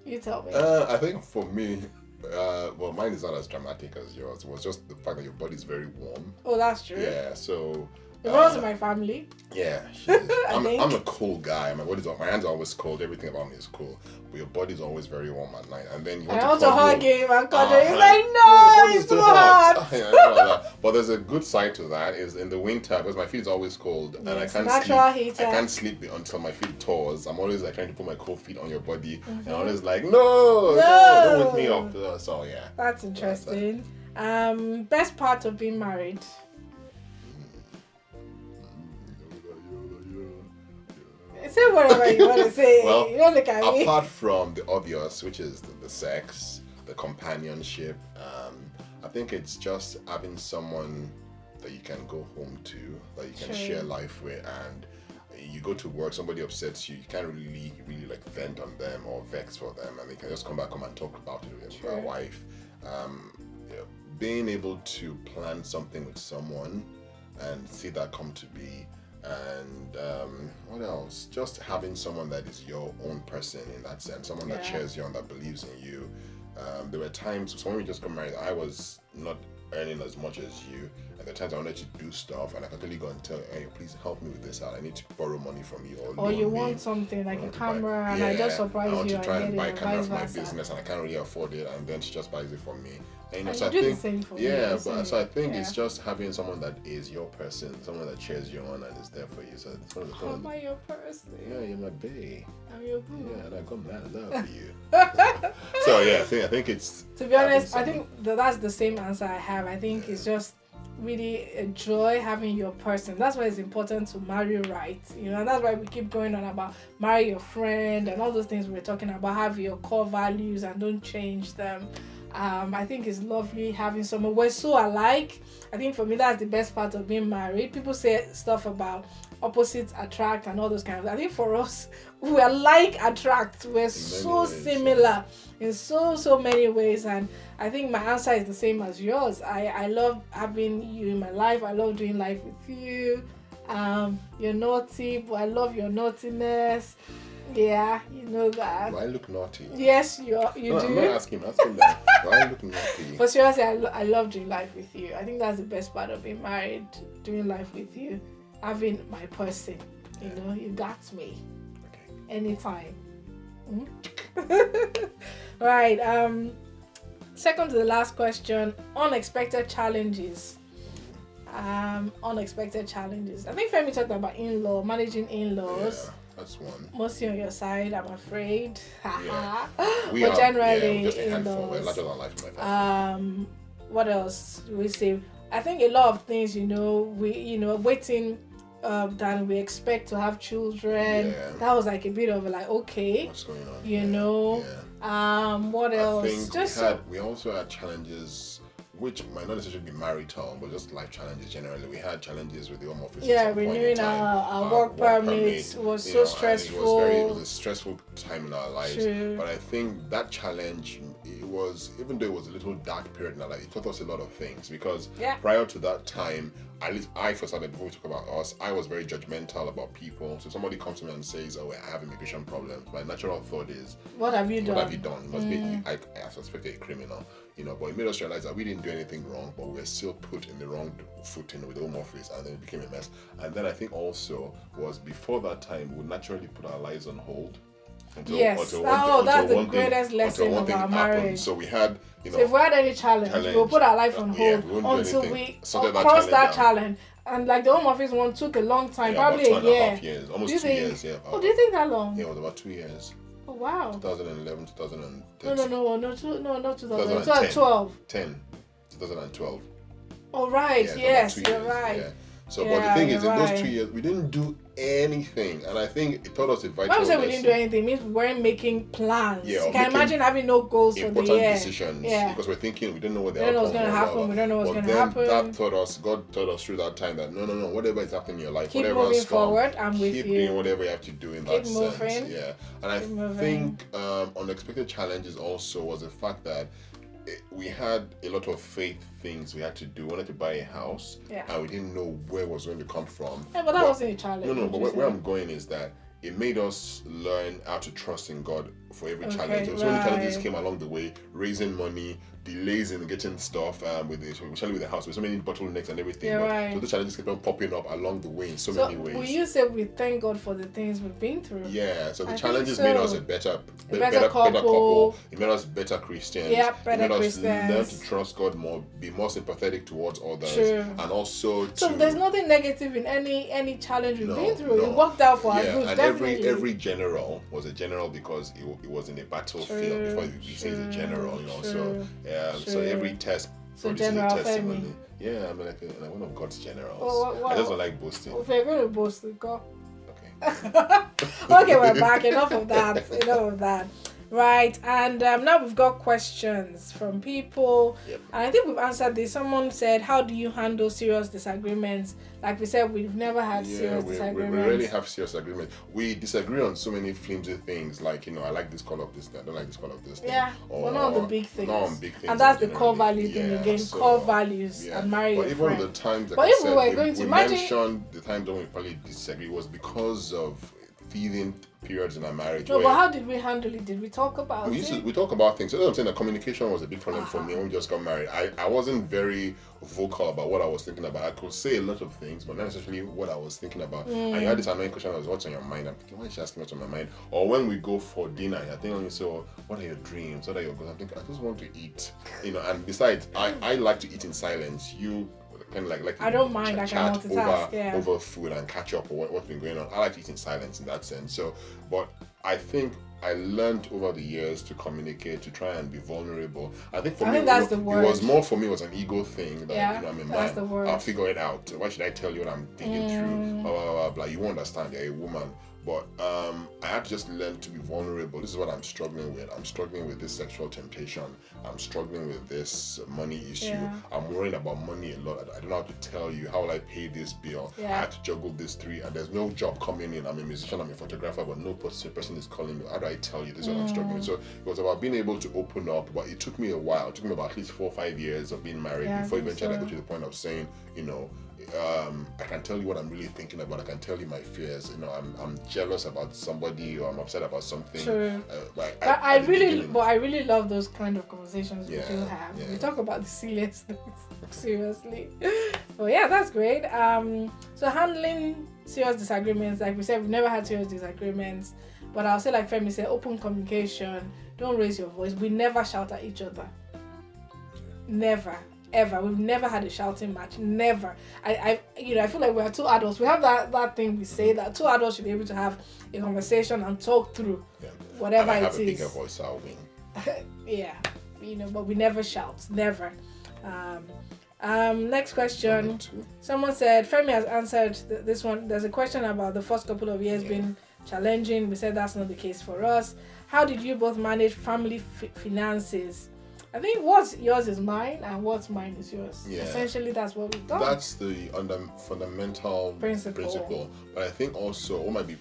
You tell me. I think for me, well, mine is not as dramatic as yours. It was just the fact that your body is very warm. Oh, that's true. Yeah, so... It runs in my family. Yeah, I'm a cool guy. My hands are always cold. Everything about me is cool. But your body's always very warm at night. And then you want to hug him and cuddle him. He's like, no, it's too hot. But there's a good side to that. Is in the winter, because my feet is always cold. And I can't sleep. I can't sleep until my feet thaws. I'm always like trying to put my cold feet on your body. And I'm always like, no, don't wake me up. So yeah. That's interesting. Best part of being married? Say whatever you want to say. Well, you don't look at me. Apart from the obvious, which is the sex, the companionship, I think it's just having someone that you can go home to, that you can share life with, and you go to work, somebody upsets you, you can't really like vent on them or vex for them, and they can just come back home and talk about it with your wife. Being able to plan something with someone and see that come to be. And what else? Just having someone that is your own person in that sense, someone that cheers you and that believes in you. There were times, so when we just got married, I was not earning as much as you, and there were times I wanted to do stuff, and I could totally go and tell, hey, please help me with this out. I need to borrow money from you, or you want something like a camera, and I just surprise you. I want to try and buy a camera for my business, and I can't really afford it, and then she just buys it for me. And so I think, the same for me, so I think it's just having someone that is your person, someone that cheers you on and is there for you. So it's one of the things. Am I your person? Yeah, you're my bae. I'm your boo. Yeah, and I got mad love for you. So yeah, I think it's. To be honest, I think that's the same answer I have. I think it's just really a joy having your person. That's why it's important to marry right. And that's why we keep going on about marry your friend and all those things we're talking about. Have your core values and don't change them. I think it's lovely having someone. We're so alike. I think for me that's the best part of being married. People say stuff about opposites attract and all those kind of things. I think for us, we're like attract. We're so similar in so many ways, and I think my answer is the same as yours. I love having you in my life. I love doing life with you. You're naughty, but I love your naughtiness. Yeah, you know that. Do I look naughty? Yes, you do. I'm not asking that. Do I look naughty? But seriously, I love doing life with you. I think that's the best part of being married, doing life with you. Having my person. You got me. Okay. Anytime. Right. Second to the last question, unexpected challenges. Unexpected challenges. I think Femi talked about managing in-laws. Yeah. That's one. Mostly on your side, I'm afraid. Yeah. But generally, just a handful. We're larger than life, my family. What else do we say? I think a lot of things, waiting than we expect to have children. Yeah. That was like a bit of okay. What's going on? What else? I think we also had challenges, which might not necessarily be marital, but just life challenges generally. We had challenges with the home office. Yeah, renewing our work permit was so stressful. It was a stressful time in our lives. True. But I think that challenge, even though it was a little dark period in our life, it taught us a lot of things, because prior to that time, at least I first started, before we talk about us, I was very judgmental about people. So somebody comes to me and says, oh, I have immigration problems. My natural thought is, what have you done? What have you done? You must be, I suspect you're a criminal. but it made us realize that we didn't do anything wrong, but we were still put in the wrong footing with the Home Office, and then it became a mess. And then I think also was before that time, we naturally put our lives on hold. That's the greatest lesson of our marriage. So we had, so if we had any challenge, we'll put our life on hold until we cross that challenge. And like the Home Office one took a long time, probably about 2.5 years, almost 2 years. Yeah. Oh, do you think that long? Yeah, it was about 2 years. Oh wow. 2011, 2013. No, not 2011. 2012. 2012. Oh right, yeah, yes, you're right. Yeah. So, but the thing is, in those 2 years, we didn't do anything, and I think it taught us a vital lesson. When we say we didn't do anything, it means we weren't making plans. Yeah, you can imagine having no goals for the year. Important decisions, because we're thinking we didn't know what the outcome was going to happen. We don't know what's going to happen. God taught us through that time that no, whatever is happening in your life, keep whatever moving forward. I'm with you. Keep doing whatever you have to do in that sense. Moving. Yeah, and I think unexpected challenges also was the fact that we had a lot of faith things we had to do. We wanted to buy a house, and we didn't know where it was going to come from. Yeah, but that wasn't a challenge. No, but where I'm going is that it made us learn how to trust in God for every challenge. So many challenges came along the way, raising money, delays in getting stuff, especially with the house, with so many bottlenecks and everything. So the challenges kept on popping up along the way in so many ways. Will you say we thank God for the things we've been through? Yeah, so the challenges made us a better couple. It made us better Christians. Yeah, better Christians. It made us learn to trust God more, be more sympathetic towards others. And also So there's nothing negative in any challenge we've been through. It worked out for our good, and definitely. every general was a general because it was in a battlefield before we say he's a general, so every test produces a testimony. Femi. Yeah, I'm like one of God's generals. I just don't like boasting. If you're going to boast, go. Okay. Okay, we're back. Enough of that. Right, and now we've got questions from people. Yep. And I think we've answered this. Someone said, how do you handle serious disagreements? Like we said, we've never had serious disagreements. We rarely have serious agreements. We disagree on so many flimsy things, like, I like this color of this thing, I don't like this color of this thing. Yeah, not on the big things. Not on big things. And that's the core value thing again, core values and marry your friend. But even the times that we mentioned the times when we probably disagree was because of feeling periods in our marriage. No, but how did we handle it? Did we talk about it? We talk about things. So I'm saying that communication was a big problem for me when we just got married. I wasn't very vocal about what I was thinking about. I could say a lot of things, but not necessarily what I was thinking about. And you had this annoying question, what's on your mind? I'm thinking, why is she asking what's on my mind? Or when we go for dinner, I think when you say, what are your dreams? What are your goals? I'm thinking, I just want to eat. And besides, I like to eat in silence. You kind of like I don't mind. I can multitask over food and catch up on what's been going on. I like to eat in silence in that sense. So, but I think I learned over the years to communicate, to try and be vulnerable. I think for me, that's the word. It was more for me. It was an ego thing that I'm a man. The word. I'll figure it out. Why should I tell you what I'm thinking through? Blah, blah, blah, blah. You won't understand. You're a woman. But I had to just learn to be vulnerable. This is what I'm struggling with. I'm struggling with this sexual temptation. I'm struggling with this money issue. Yeah. I'm worrying about money a lot. I don't know how to tell you. How will I pay this bill? Yeah. I had to juggle these three, and there's no job coming in. I'm a musician, I'm a photographer, but no person is calling me. How do I tell you this is what I'm struggling with? So it was about being able to open up, but it took me a while. It took me about at least 4 or 5 years of being married before eventually I got to the point of saying, I can tell you what I'm really thinking about. I can tell you my fears. I'm jealous about somebody, or I'm upset about something. True. I really love those kind of conversations we do have. We talk about the silliest things seriously. But that's great. So handling serious disagreements, like we said, we've never had serious disagreements. But I'll say, like Femi said, open communication. Don't raise your voice. We never shout at each other. Never. Ever. We've never had a shouting match. Never. I feel like we are two adults. We have that thing we say that two adults should be able to have a conversation and talk through whatever it is. I have a bigger voice, I'll win. But we never shout. Never. Next question. Someone said, Femi has answered this one. There's a question about the first couple of years being challenging. We said that's not the case for us. How did you both manage family finances? I think what's yours is mine and what's mine is yours. Yeah. Essentially, that's what we've done. That's the fundamental principle. But I think also what might be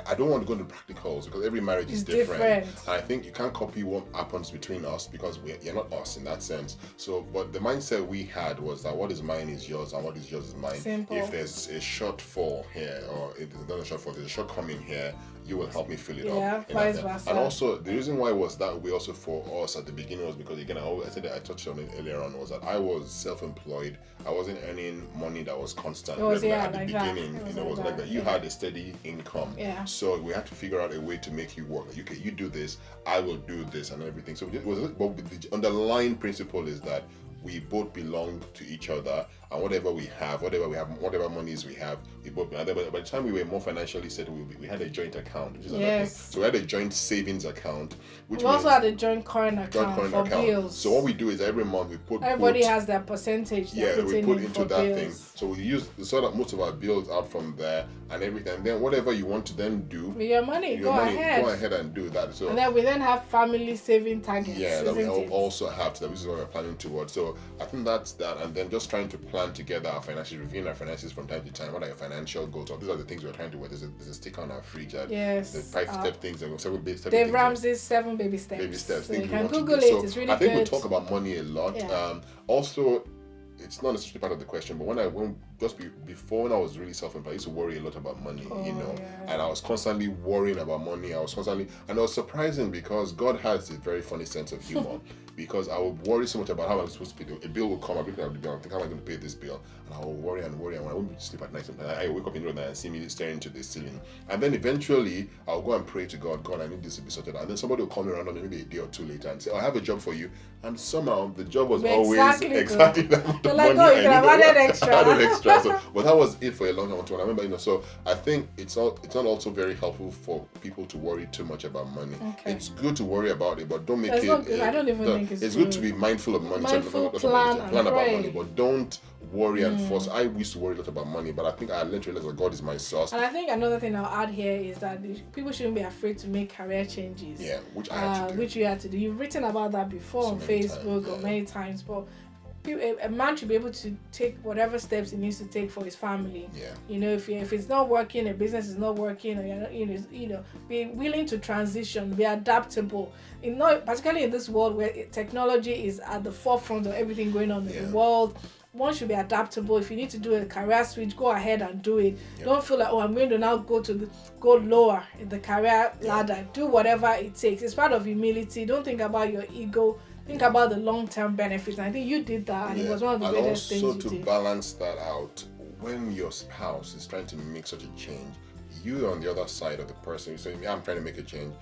I don't want to go into practicals because every marriage is different. And I think you can't copy what happens between us because you're not us in that sense. So, but the mindset we had was that what is mine is yours and what is yours is mine. Simple. If there's a shortfall here or it is not a shortfall, there's a shortcoming here, you will help me fill it up. Vice versa. And also, the reason why was that way also for us at the beginning was because, again, I said that I touched on it earlier on, was that I was self-employed. I wasn't earning money that was constant. It was, at the beginning, it was like that. You had a steady income. Yeah. So we had to figure out a way to make you work. You do this, I will do this and everything. So but the underlying principle is that we both belong to each other, and whatever monies we have, we both. By the time we were more financially settled, we had a joint account, which is another thing. So we had a joint savings account, which we also had a joint current account for bills. So what we do is every month we put. Everybody has their percentage. Yeah, we put into that bills. thing. So we sort of most of our bills out from there and everything. And then whatever you want to then do with your money, go ahead and do that. So and then we have family saving targets. Yeah, that we also have. That this is what we're planning towards. So I think that's that, and then just trying to plan together our finances, reviewing our finances from time to time. What are your financial goals? Or these are the things we're trying to work. There's a sticker on our fridge that the 5-step things and 7 baby steps. Dave Ramsey's 7 baby steps. Baby steps. So you can Google it. It's really good. I think we talk about money a lot. Yeah. Also, it's not necessarily part of the question, but when I was really self-employed, I used to worry a lot about money, and I was constantly worrying about money. And it was surprising because God has a very funny sense of humor. Because I would worry so much about how I'm supposed to pay. A bill will come, I'll think, how am I going to pay this bill? And I will worry, and when I won't be able to sleep at night sometimes, I wake up in the middle of the night and see me staring into the ceiling. And then eventually, I'll go and pray to God, I need this to be sorted out. And then somebody will call me around maybe a day or two later and say, I have a job for you. And somehow, the job was always exactly that amount of money. You could have added extra. But that was it for a long time. I remember, so I think it's not also very helpful for people to worry too much about money. Okay. It's good to worry about it, but don't make it. I don't even think it's good to be mindful of money. Plan about money, but don't worry and force. I used to worry a lot about money, but I think I learned to realize that God is my source. And I think another thing I'll add here is that people shouldn't be afraid to make career changes. Yeah, which I had to do. Which you had to do. You've written about that before on Facebook or many times, but a man should be able to take whatever steps he needs to take for his family. Yeah. If it's not working, a business is not working, or be willing to transition, be adaptable. Particularly in this world where technology is at the forefront of everything going on in the world. One should be adaptable. If you need to do a career switch, go ahead and do it. Yep. Don't feel like, I'm going to now go lower in the career ladder. Do whatever it takes. It's part of humility. Don't think about your ego. Think about the long-term benefits. And I think you did that, and it was one of the greatest things you did. Also, to balance that out, when your spouse is trying to make such a change, you on the other side of the person, so I'm trying to make a change,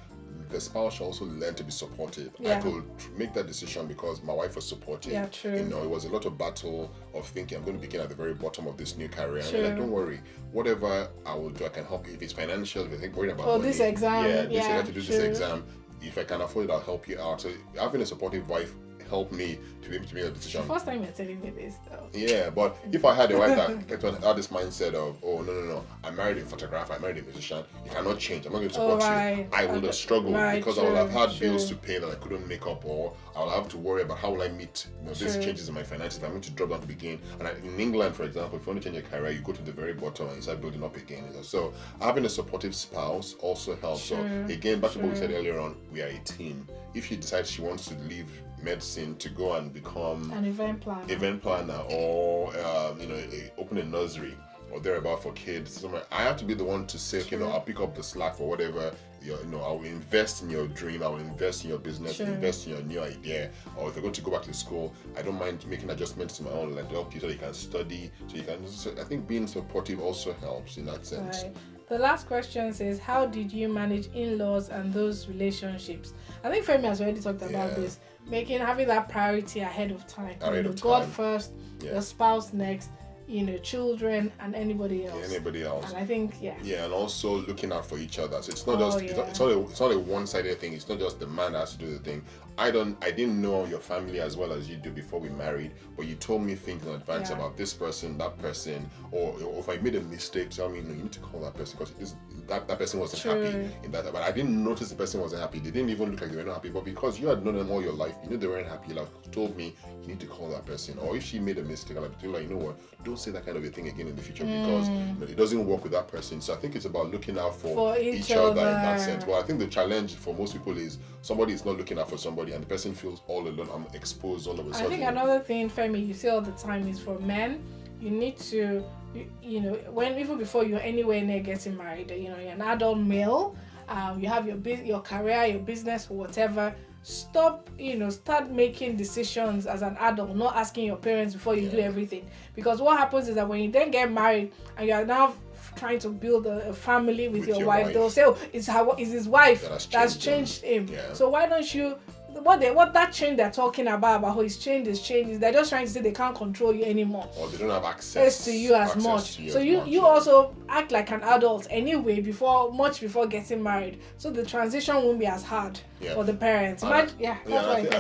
the spouse should also learn to be supportive. I could make that decision because my wife was supportive. Yeah, true. It was a lot of battle of thinking I'm going to begin at the very bottom of this new career. And I'm like, don't worry, whatever I will do, I can help you. If it's financial, if you think worried about money, this exam, I have to do this exam. If I can afford it, I'll help you out. So having a supportive wife helped me to be able to make a decision. It's the first time you're telling me this, though. Yeah, but if I had a wife that had this mindset of, no, I married a photographer, I married a musician, you cannot change, I'm not going to support you, I would have struggled because I would have had bills to pay that I couldn't make up, or I'll have to worry about how will I meet these changes in my finances. I'm going to drop down to begin. And in England, for example, if you want to change your career, you go to the very bottom and you start building up again. So having a supportive spouse also helps. So again, back to what we said earlier on, we are a team. If she decides she wants to leave medicine to go and become an event planner or open a nursery or thereabout for kids, I have to be the one to say, I'll pick up the slack for whatever. I will invest in your dream, I will invest in your business, invest in your new idea. Or if you're going to go back to school, I don't mind making adjustments to my own life to help you so you can study, I think being supportive also helps in that sense. Right. The last question says, how did you manage in-laws and those relationships? I think Femi has already talked about this. Having that priority ahead of time. God first, your spouse next, children and anybody else. And I think, and also looking out for each other. So it's not it's not a one-sided thing. It's not just the man that has to do the thing. I didn't know your family as well as you do before we married, but you told me things in advance about this person, that person, or if I made a mistake, tell me, no, you need to call that person because that person wasn't happy in that. But I didn't notice the person wasn't happy. They didn't even look like they were not happy. But because you had known them all your life, you knew they weren't happy. You told me you need to call that person. Or if she made a mistake, I told her, you know what? Don't say that kind of a thing again in the future because it doesn't work with that person. So I think it's about looking out for each other in that sense. Well, I think the challenge for most people is somebody is not looking out for somebody and the person feels all alone. I'm exposed all of a sudden. I think another thing, Femi, you say all the time is for men, you need to, when even before you're anywhere near getting married, you're an adult male, you have your career, your business, or whatever. Stop, start making decisions as an adult, not asking your parents before you do everything. Because what happens is that when you then get married and you are now trying to build a family with your wife, they'll say, it's his wife that's changed him. Yeah. So why don't you, what that change they're talking about how he's changed is they're just trying to say they can't control you anymore. Or they don't have access to you as much. So you also act like an adult anyway much before getting married. So the transition won't be as hard for the parents. I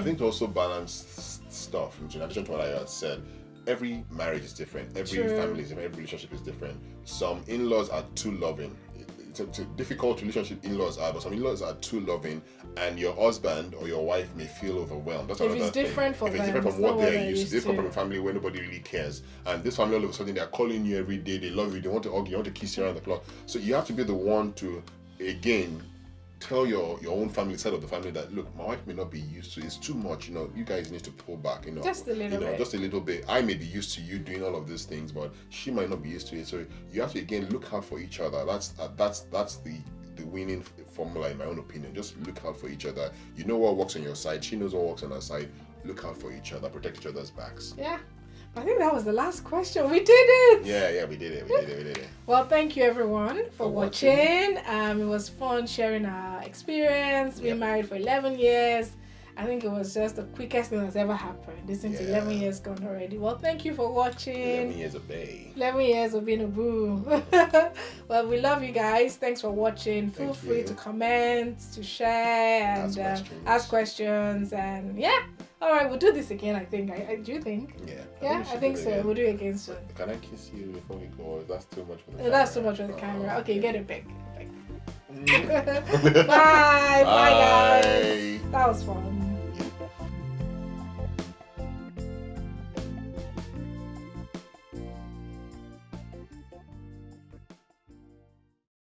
think to also balance stuff, in addition to what I had said, every marriage is different, every family is different, every relationship is different. Some in-laws are too loving. It's a difficult relationship in-laws are, but some in-laws are too loving, and your husband or your wife may feel overwhelmed. That's if it's different thing. If it's different from what they're used to. They come from a family where nobody really cares, and this family all of a sudden they're calling you every day, they love you, they want to hug you, they want to kiss you around the clock. So you have to be the one to, again, tell your own family side of the family that, look, my wife may not be used to, it's too much, you guys need to pull back, just a little bit. I may be used to you doing all of these things, but she might not be used to it. So you have to again look out for each other. That's the winning formula, in my own opinion. Just look out for each other. You know what works on your side, she knows what works on her side. Look out for each other, protect each other's backs. Yeah. I think that was the last question. We did it! Yeah, we did it. Well, thank you everyone for watching. It was fun sharing our experience. We married for 11 years. I think it was just the quickest thing that's ever happened. This is 11 years gone already. Well, thank you for watching. 11 years of bae. 11 years of being a boo. Well, we love you guys. Thanks for watching. Feel free to comment, to share, and ask questions. And all right, we'll do this again, I think. Do you think? Yeah. I think so. Again. We'll do it again soon. Can I kiss you before we go? That's too much for the camera. That's too much for the camera. Okay, get it back. Bye. Bye, guys. That was fun.